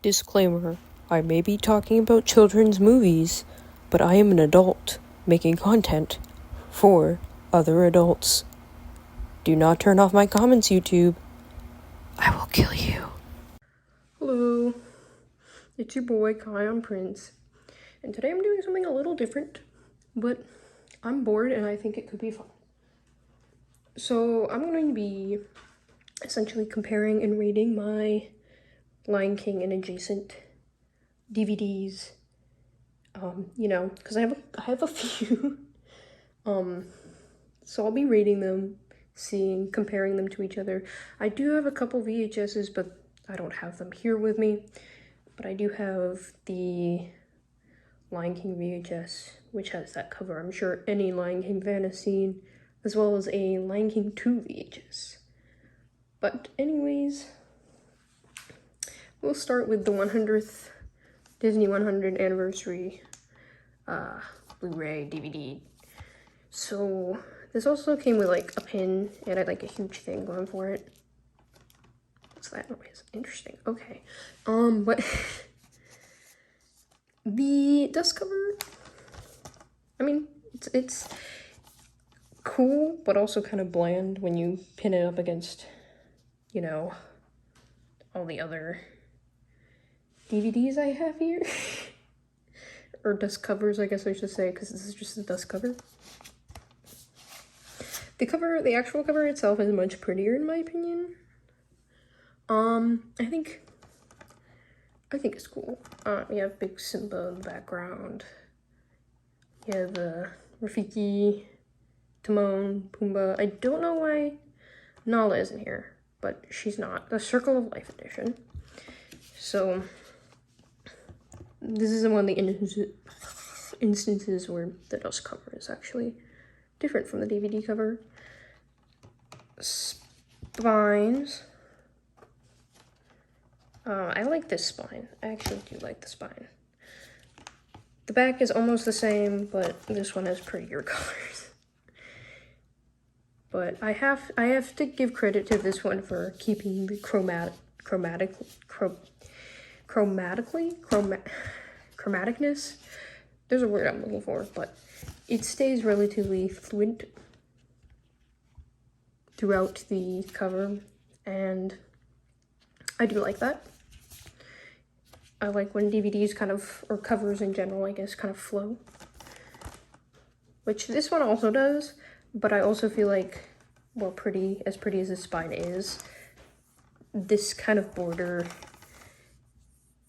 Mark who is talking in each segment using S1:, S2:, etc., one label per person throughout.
S1: Disclaimer, I may be talking about children's movies, but I am an adult making content for other adults. Do not turn off my comments, YouTube. I will kill you. Hello, it's your boy Kion Prince, and today I'm doing something a little different, but I'm bored and I think it could be fun. So I'm going to be essentially comparing and rating my Lion King and adjacent DVDs, because I have a few, so I'll be rating them, comparing them to each other. I do have a couple VHSs, but I don't have them here with me, but I do have the Lion King VHS, which has that cover I'm sure any Lion King fan has seen, as well as a Lion King 2 VHS. But anyways, we'll start with the 100th Disney 100th anniversary Blu-ray DVD. So this also came with like a pin and I like a huge thing going for it. What's that noise? Interesting. Okay. But the dust cover, I mean, it's cool, but also kind of bland when you pin it up against, all the other DVDs I have here. Or dust covers, I guess I should say, because this is just a dust cover. The actual cover itself is much prettier in my opinion. I think it's cool. You have big Simba in the background. You have Rafiki, Timon, Pumbaa. I don't know why Nala isn't here, but she's not. The Circle of Life edition. So this is one of the instances where the dust cover is actually different from the DVD cover. Spines. I like this spine. I actually do like the spine. The back is almost the same, but this one has prettier colors. But I have to give credit to this one for keeping the chromaticness. There's a word I'm looking for, but it stays relatively fluid throughout the cover, and I do like that. I like when DVDs or covers in general, I guess, kind of flow. Which this one also does, but I also feel like, well, as pretty as the spine is, this kind of border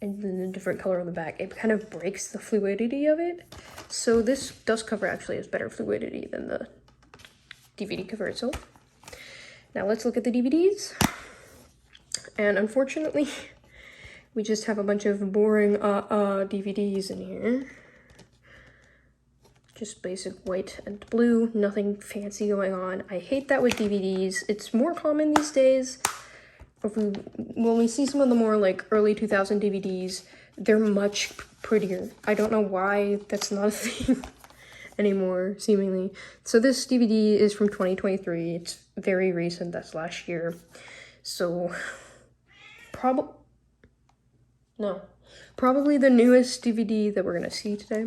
S1: and then a different color on the back, it kind of breaks the fluidity of it. So this dust cover actually has better fluidity than the DVD cover itself. Now let's look at the DVDs. And unfortunately, we just have a bunch of boring DVDs in here. Just basic white and blue, nothing fancy going on. I hate that with DVDs. It's more common these days. When we see some of the more like early 2000 DVDs, they're much prettier. I don't know why that's not a thing anymore, seemingly. So this DVD is from 2023. It's very recent. That's last year. So probably the newest DVD that we're gonna see today.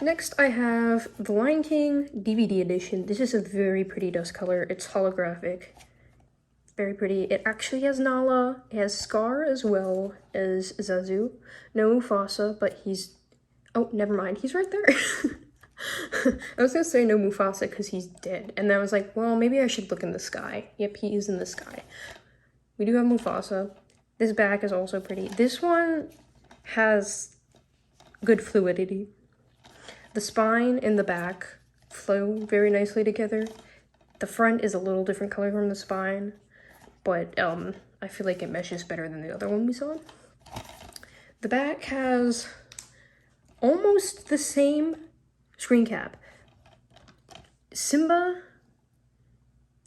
S1: Next, I have the Lion King DVD edition. This is a very pretty dust color. It's holographic. Very pretty. It actually has Nala. It has Scar as well as Zazu. No Mufasa, but oh, never mind. He's right there. I was gonna say no Mufasa because he's dead. And then I was like, well, maybe I should look in the sky. Yep, he is in the sky. We do have Mufasa. This back is also pretty. This one has good fluidity. The spine and the back flow very nicely together. The front is a little different color from the spine, but I feel like it meshes better than the other one we saw. The back has almost the same screen cap. Simba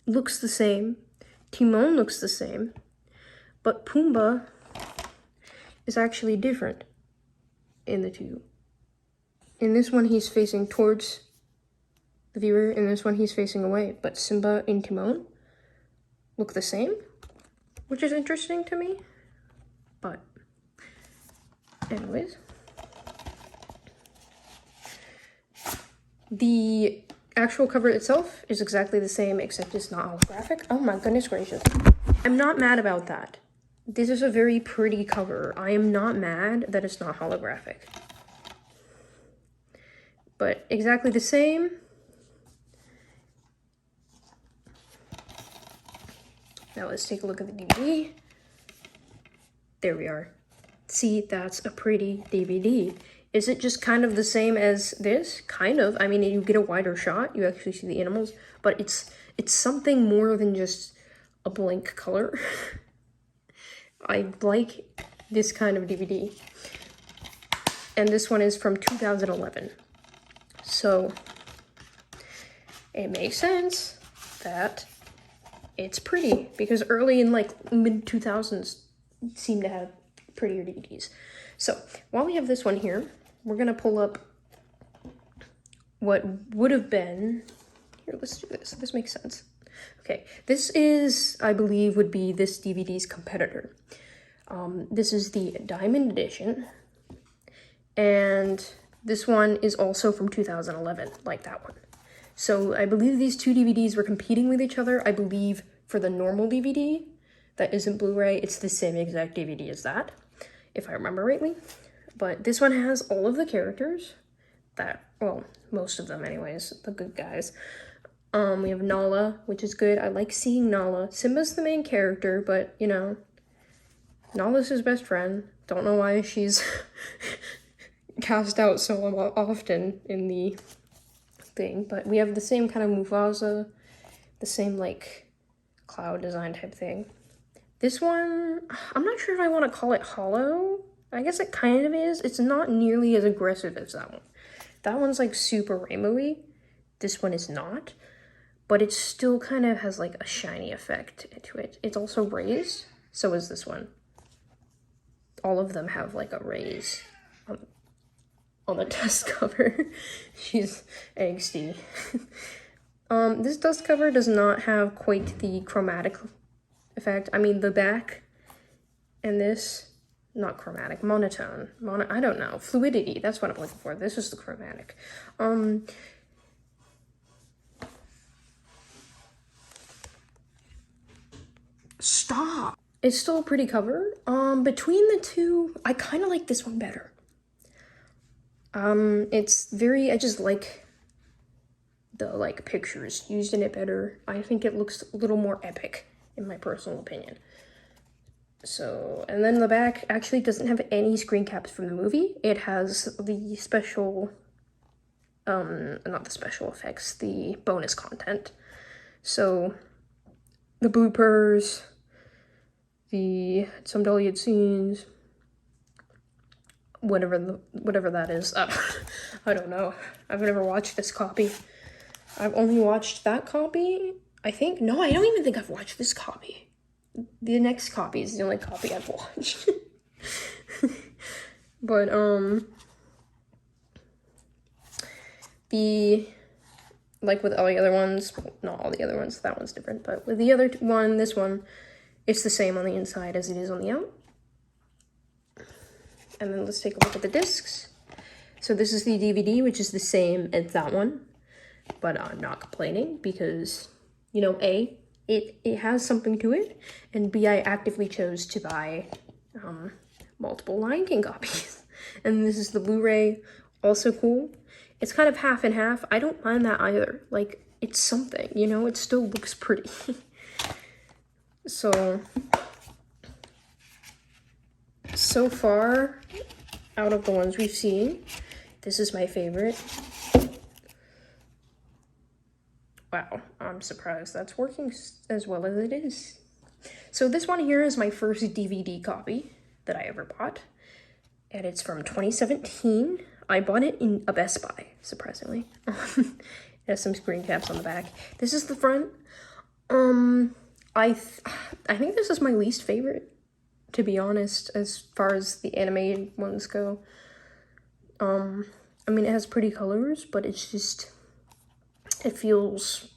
S1: looks the same. Timon looks the same. But Pumbaa is actually different in the two. In this one, he's facing towards the viewer. In this one, he's facing away. But Simba and Timon look the same, which is interesting to me. But anyways, the actual cover itself is exactly the same, except it's not holographic. Oh my goodness gracious. I'm not mad about that. This is a very pretty cover. I am not mad that it's not holographic. But exactly the same. Now let's take a look at the DVD. There we are. See, that's a pretty DVD. Is it just kind of the same as this? Kind of. I mean, you get a wider shot. You actually see the animals. But it's something more than just a blank color. I like this kind of DVD. And this one is from 2011. So it makes sense that it's pretty, because early in like mid 2000s seem to have prettier DVDs. So while we have this one here, we're gonna pull up what would have been, here, let's do this. This makes sense. Okay, this is, I believe, would be this DVD's competitor. This is the Diamond Edition, and this one is also from 2011, like that one. So I believe these two DVDs were competing with each other. I believe for the normal DVD that isn't Blu-ray, it's the same exact DVD as that, if I remember rightly. But this one has all of the characters that, well, most of them anyways, the good guys. We have Nala, which is good. I like seeing Nala. Simba's the main character, but, you know, Nala's his best friend. Don't know why she's cast out so often in the thing, but we have the same kind of Mufasa, the same, like, cloud design type thing. This one, I'm not sure if I want to call it hollow. I guess it kind of is. It's not nearly as aggressive as that one. That one's, like, super rainbowy. This one is not. But it still kind of has, like, a shiny effect to it. It's also raised. So is this one. All of them have, like, a raise on the dust cover. She's angsty. This dust cover does not have quite the chromatic effect. I mean, the back and this, not chromatic, monotone. I don't know. Fluidity, that's what I'm looking for. This is the chromatic. Stop! It's still a pretty cover. Between the two, I kind of like this one better. It's very, I just like the, like, pictures used in it better. I think it looks a little more epic, in my personal opinion. So, and then the back actually doesn't have any screen caps from the movie. It has the special, not the special effects, the bonus content. So, the bloopers, some deleted scenes, whatever that is. I don't know. I've never watched this copy. I've only watched that copy, I think. No, I don't even think I've watched this copy. The next copy is the only copy I've watched. But, like with all the other ones, well, not all the other ones, that one's different, but with the other one, this one, it's the same on the inside as it is on the out. And then let's take a look at the discs. So this is the DVD, which is the same as that one, but I'm not complaining because, you know, A, it has something to it, and B, I actively chose to buy multiple Lion King copies. And this is the Blu-ray, also cool. It's kind of half and half. I don't mind that either. Like, it's something, you know, it still looks pretty. So far, out of the ones we've seen, this is my favorite. Wow, I'm surprised that's working as well as it is. So this one here is my first DVD copy that I ever bought, and it's from 2017. I bought it in a Best Buy, surprisingly. It has some screen caps on the back. This is the front. I think this is my least favorite, to be honest, as far as the animated ones go. I mean, it has pretty colors, but it's just, it feels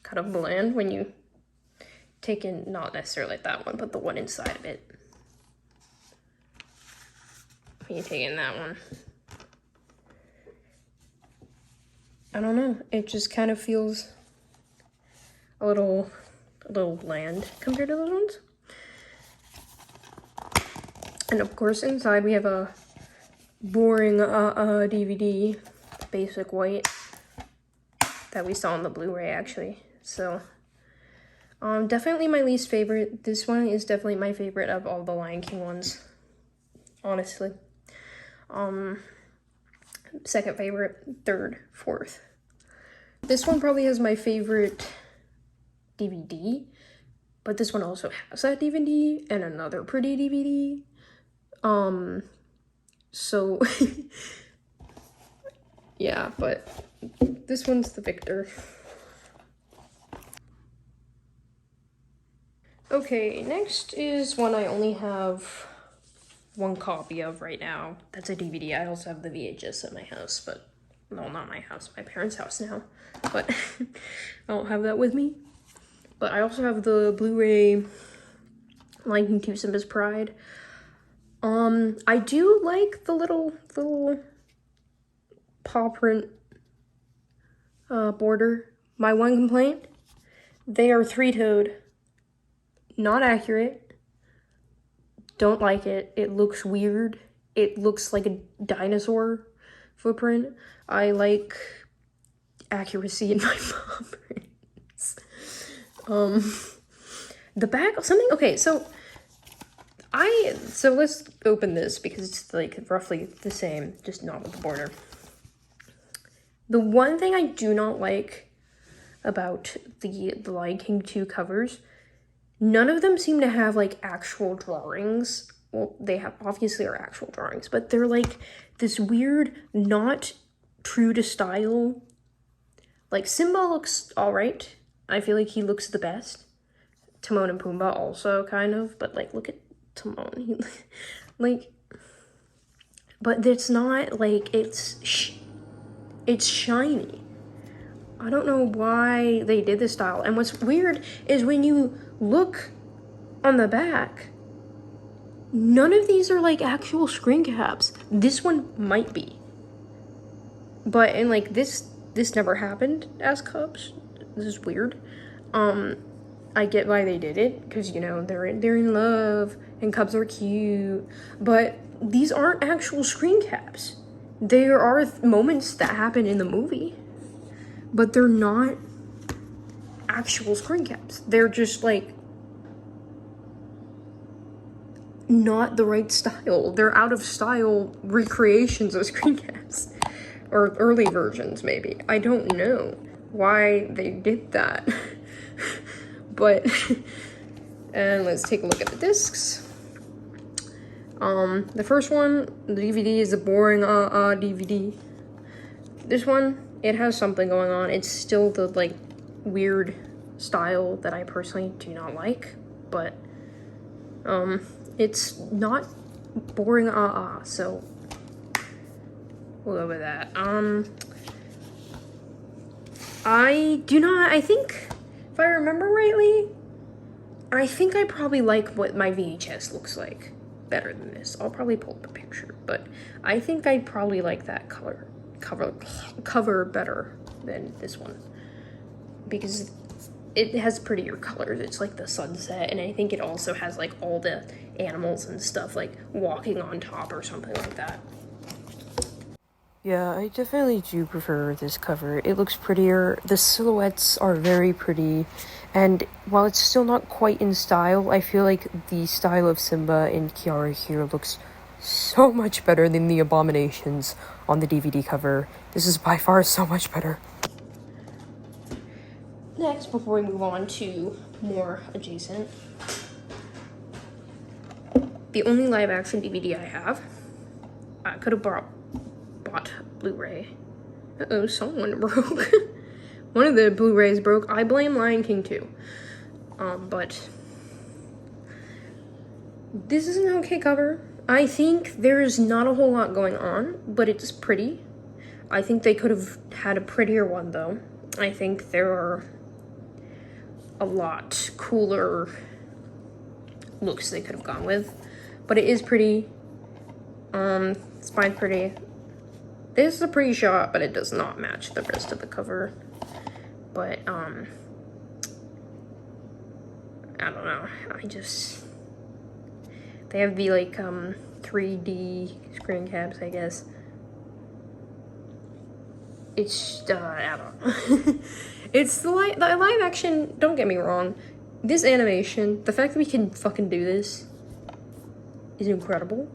S1: kind of bland when you take in, not necessarily that one, but the one inside of it. you taking that one. I don't know. It just kind of feels a little bland compared to those ones. And of course, inside we have a boring DVD, basic white, that we saw on the Blu-ray actually. So, definitely my least favorite. This one is definitely my favorite of all the Lion King ones, honestly. Second favorite, third, fourth. This one probably has my favorite DVD, but this one also has that DVD and another pretty DVD. So yeah, but this one's the victor. Okay, next is one I only have one copy of right now. That's a DVD. I also have the VHS at my house, but no, not my house, my parents' house now. But I don't have that with me. But I also have the Blu-ray Lion King 2 Simba's Pride. I do like the little paw print border. My one complaint, they are three-toed. Not accurate. Don't like it. It looks weird. It looks like a dinosaur footprint. I like accuracy in my paw prints. The back, something, okay, so let's open this because it's like roughly the same, just not with the border. The one thing I do not like about the Lion King 2 covers, none of them seem to have like actual drawings. Well, they have obviously are actual drawings, but they're like this weird, not true to style. Like Simba looks all right. I feel like he looks the best. Timon and Pumbaa also kind of, but like look at Timon. He, like, but it's not like it's shiny. I don't know why they did this style. And what's weird is when you look on the back, none of these are like actual screen caps. This one might be, but and like this never happened as Cubs. This is weird. I get why they did it because you know they're in love and Cubs are cute, but these aren't actual screen caps. There are moments that happen in the movie, but they're not actual screen caps. They're just like not the right style. They're out of style recreations of screen caps, or early versions maybe. I don't know why they did that. But and let's take a look at the discs. The first one, the DVD, is a boring DVD. This one, it has something going on. It's still the like weird style that I personally do not like, but it's not boring so we'll go with that. I think if I remember rightly, I think I probably like what my VHS looks like better than this. I'll probably pull up a picture, but I think I probably like that cover better than this one because it has prettier colors. It's like the sunset, and I think it also has like all the animals and stuff like walking on top or something like that. Yeah, I definitely do prefer this cover. It looks prettier. The silhouettes are very pretty. And while it's still not quite in style, I feel like the style of Simba and Kiara here looks so much better than the abominations on the DVD cover. This is by far so much better. Next, before we move on to more adjacent, the only live action DVD I have, I could have bought Blu-ray. Uh-oh, someone broke. One of the Blu-rays broke. I blame Lion King too. But this is an okay cover. I think there's not a whole lot going on, but it's pretty. I think they could have had a prettier one though. I think there are a lot cooler looks they could have gone with, but it is pretty. It's fine, pretty. This is a pretty shot, but it does not match the rest of the cover. But, I don't know. They have the, like, 3D screen caps, I guess. It's, I don't know. It's the live action, don't get me wrong. This animation, the fact that we can fucking do this is incredible.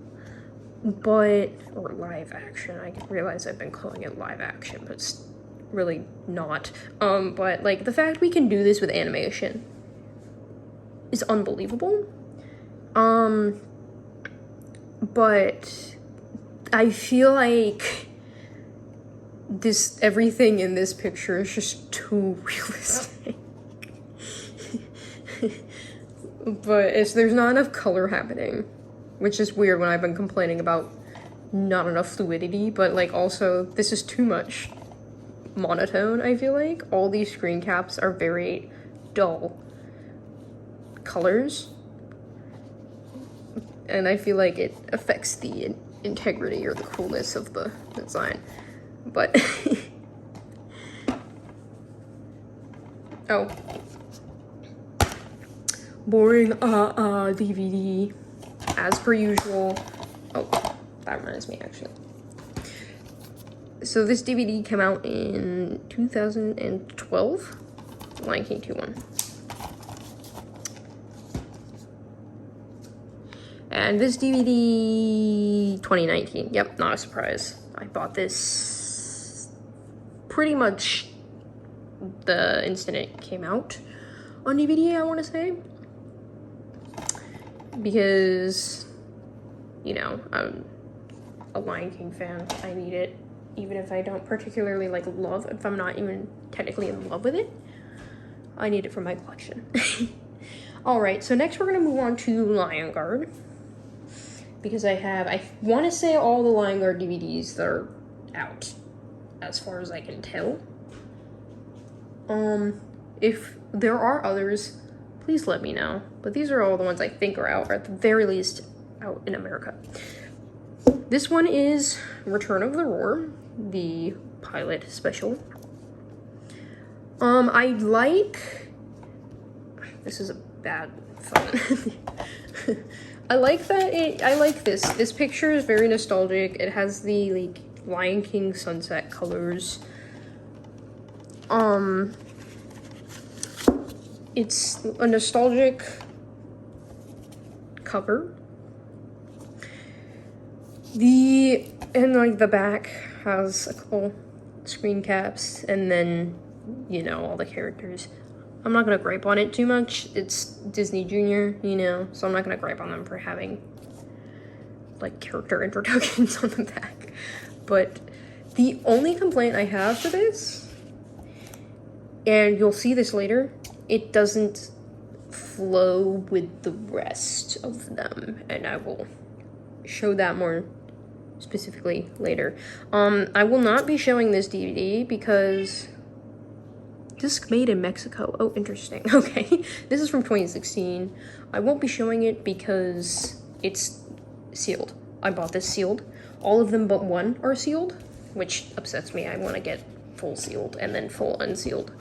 S1: But, or live action, I realize I've been calling it live action, but it's really not. But, like, the fact we can do this with animation is unbelievable. But I feel like everything in this picture is just too realistic. But there's not enough color happening, which is weird when I've been complaining about not enough fluidity, but like also this is too much monotone, I feel like. All these screen caps are very dull colors, and I feel like it affects the integrity or the coolness of the design. But oh, boring DVD as per usual. Oh, that reminds me, actually. So this DVD came out in 2012, Lion King 2-1. And this DVD, 2019. Yep, not a surprise. I bought this pretty much the instant it came out on DVD, I want to say. Because, you know, I'm a Lion King fan. I need it, even if I don't particularly like if I'm not even technically in love with it. I need it for my collection. Alright, so next we're going to move on to Lion Guard. Because I want to say all the Lion Guard DVDs that are out, as far as I can tell. If there are others, please let me know. But these are all the ones I think are out, or at the very least, out in America. This one is Return of the Roar, the pilot special. This is a bad font. I like this. This picture is very nostalgic. It has the, like, Lion King sunset colors. It's a nostalgic cover. And like the back has a couple screen caps, and then, you know, all the characters. I'm not gonna gripe on it too much. It's Disney Junior, you know, so I'm not gonna gripe on them for having, like, character introductions on the back. But the only complaint I have for this, and you'll see this later, it doesn't flow with the rest of them, and I will show that more specifically later. I will not be showing this DVD because disc made in Mexico. Oh, interesting. Okay. This is from 2016. I won't be showing it because it's sealed. I bought this sealed. All of them but one are sealed, which upsets me. I want to get full sealed and then full unsealed.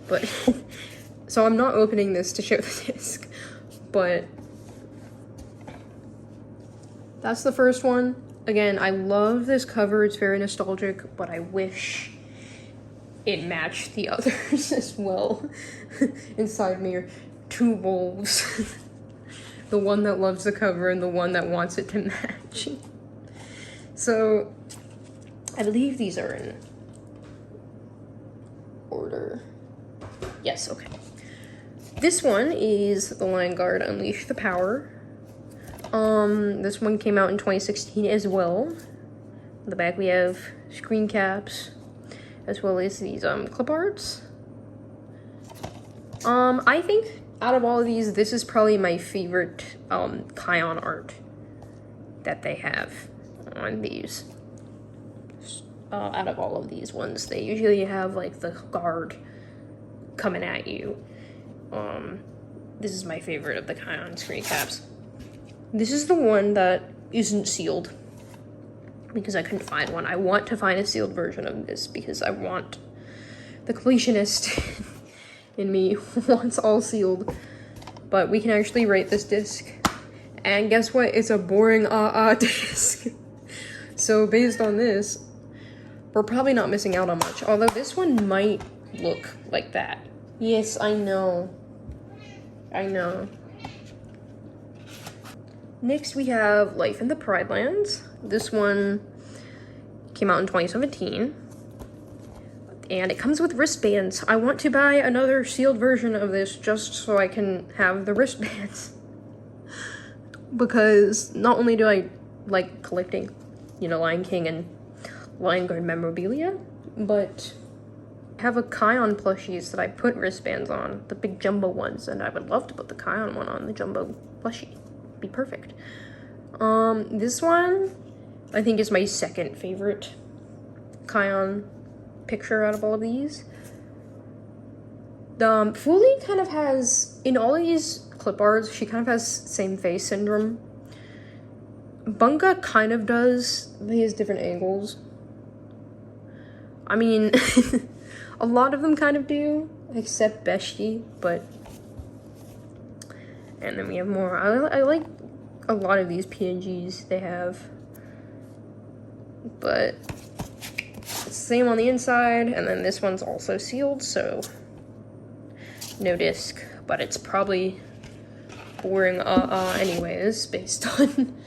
S1: But, so I'm not opening this to show the disc. But that's the first one. Again, I love this cover. It's very nostalgic, but I wish it matched the others as well. Inside me are two wolves. The one that loves the cover and the one that wants it to match. So, I believe these are in order. Yes, okay. This one is The Lion Guard Unleash the Power. This one came out in 2016 as well. On the back we have screen caps, as well as these clip arts. I think out of all of these, this is probably my favorite Kion art that they have on these. Out of all of these ones, they usually have like the guard coming at you. This is my favorite of the Kion screen caps. This is the one that isn't sealed. because I couldn't find one. I want to find a sealed version of this because I want the completionist in me wants all sealed. But we can actually rate this disc. And guess what? It's a boring disc. So based on this, we're probably not missing out on much. Although this one might look like that. Yes, I know. I know. Next we have Life in the Pride Lands. This one came out in 2017. And it comes with wristbands. I want to buy another sealed version of this just so I can have the wristbands. Because not only do I like collecting, you know, Lion King and Lion Guard memorabilia, but I have a Kion plushies that I put wristbands on, the big jumbo ones, and I would love to put the Kion one on the jumbo plushie. Be perfect. This one I think is my second favorite Kion picture out of all of these. Fuli kind of has, in all of these clip arts, she kind of has same face syndrome. Bunga kind of does, but he has different angles. I mean, a lot of them kind of do, except Beshti, but... And then we have more. I like a lot of these PNGs they have. But it's the same on the inside, and then this one's also sealed, so no disc. But it's probably boring anyways, based on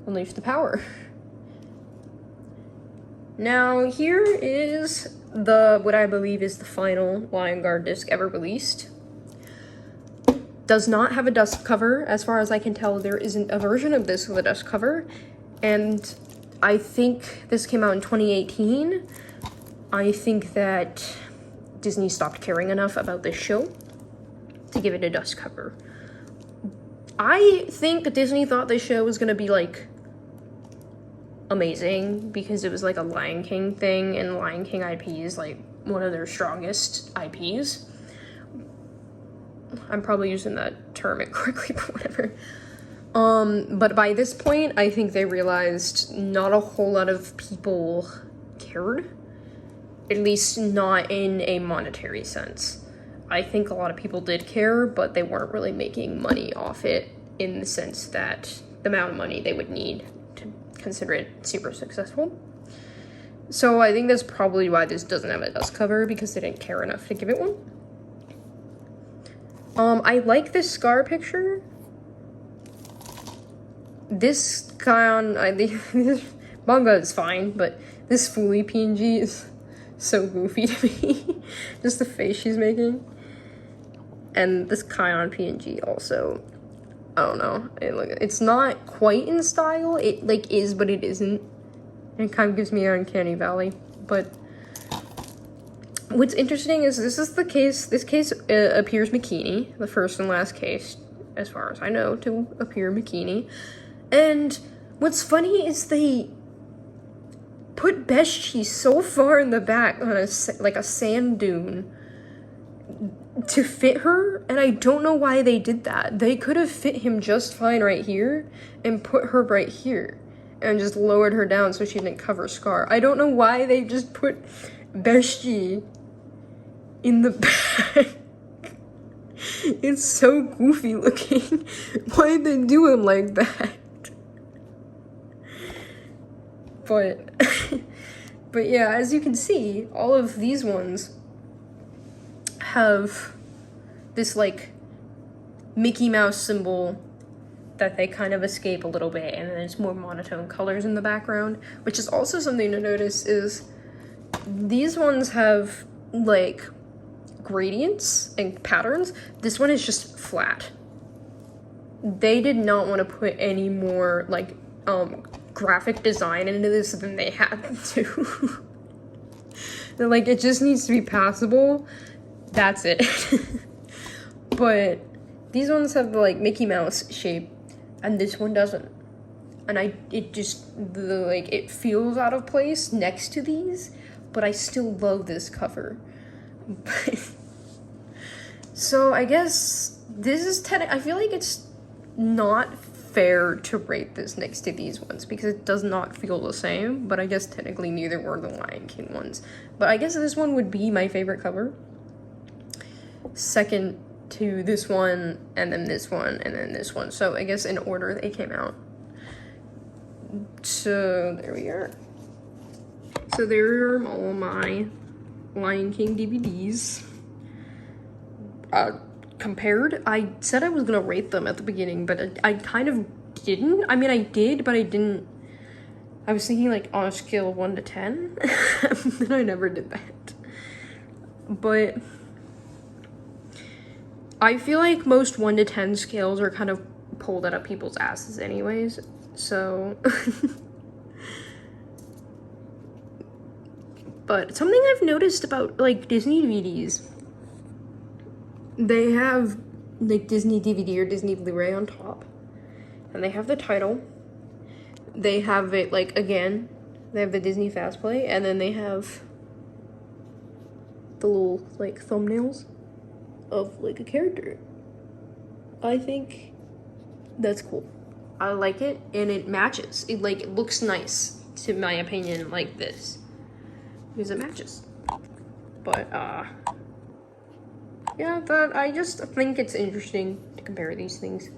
S1: Unleash the Power. Now here is what I believe is the final Lion Guard disc ever released. Does not have a dust cover. As far as I can tell, there isn't a version of this with a dust cover. And I think this came out in 2018. I think that Disney stopped caring enough about this show to give it a dust cover. I think Disney thought this show was gonna be like amazing because it was like a Lion King thing, and Lion King IP is like one of their strongest IPs. I'm probably using that term incorrectly, but whatever. But by this point, I think they realized not a whole lot of people cared. At least not in a monetary sense. I think a lot of people did care, but they weren't really making money off it in the sense that the amount of money they would need to consider it super successful. So I think that's probably why this doesn't have a dust cover, because they didn't care enough to give it one. I like this Scar picture. This Kion, this manga is fine, but this Fuli PNG is so goofy to me. Just the face she's making. And this Kion PNG also, I don't know. It's not quite in style. It like is, but it isn't. It kind of gives me an uncanny valley. But what's interesting is this is the case. This case appears bikini, the first and last case, as far as I know, to appear bikini. And what's funny is they put Beshti so far in the back on a sand dune to fit her, and I don't know why they did that. They could have fit him just fine right here and put her right here and just lowered her down so she didn't cover Scar. I don't know why they just put Beshti in the back. It's so goofy looking. Why'd they do him like that? But yeah, as you can see, all of these ones have this like Mickey Mouse symbol that they kind of escape a little bit, and then there's more monotone colors in the background, which is also something to notice is these ones have like gradients and patterns. This one is just flat. They did not want to put any more like graphic design into this than they had to. They're like, it just needs to be passable. That's it. But these ones have like Mickey Mouse shape, and this one doesn't. And it feels out of place next to these, but I still love this cover. So I guess this is I feel like it's not fair to rate this next to these ones because it does not feel the same, but I guess technically neither were the Lion King ones. But I guess this one would be my favorite cover. Second to this one, and then this one, and then this one. So I guess in order they came out. So there we are. So there are all my Lion King DVDs. Compared, I said I was gonna rate them at the beginning, but I kind of didn't. I mean, I did, but I didn't. I was thinking like on a scale of 1 to 10, and I never did that. But I feel like most 1 to 10 scales are kind of pulled out of people's asses anyways, so. But something I've noticed about like Disney DVDs, they have like Disney DVD or Disney Blu-ray on top, and they have the title. They have it like, again, they have the Disney Fast Play, and then they have the little like thumbnails of like a character. I think that's cool. I like it, and it matches. It like, it looks nice, to my opinion, like this, because it matches. But yeah, but I just think it's interesting to compare these things.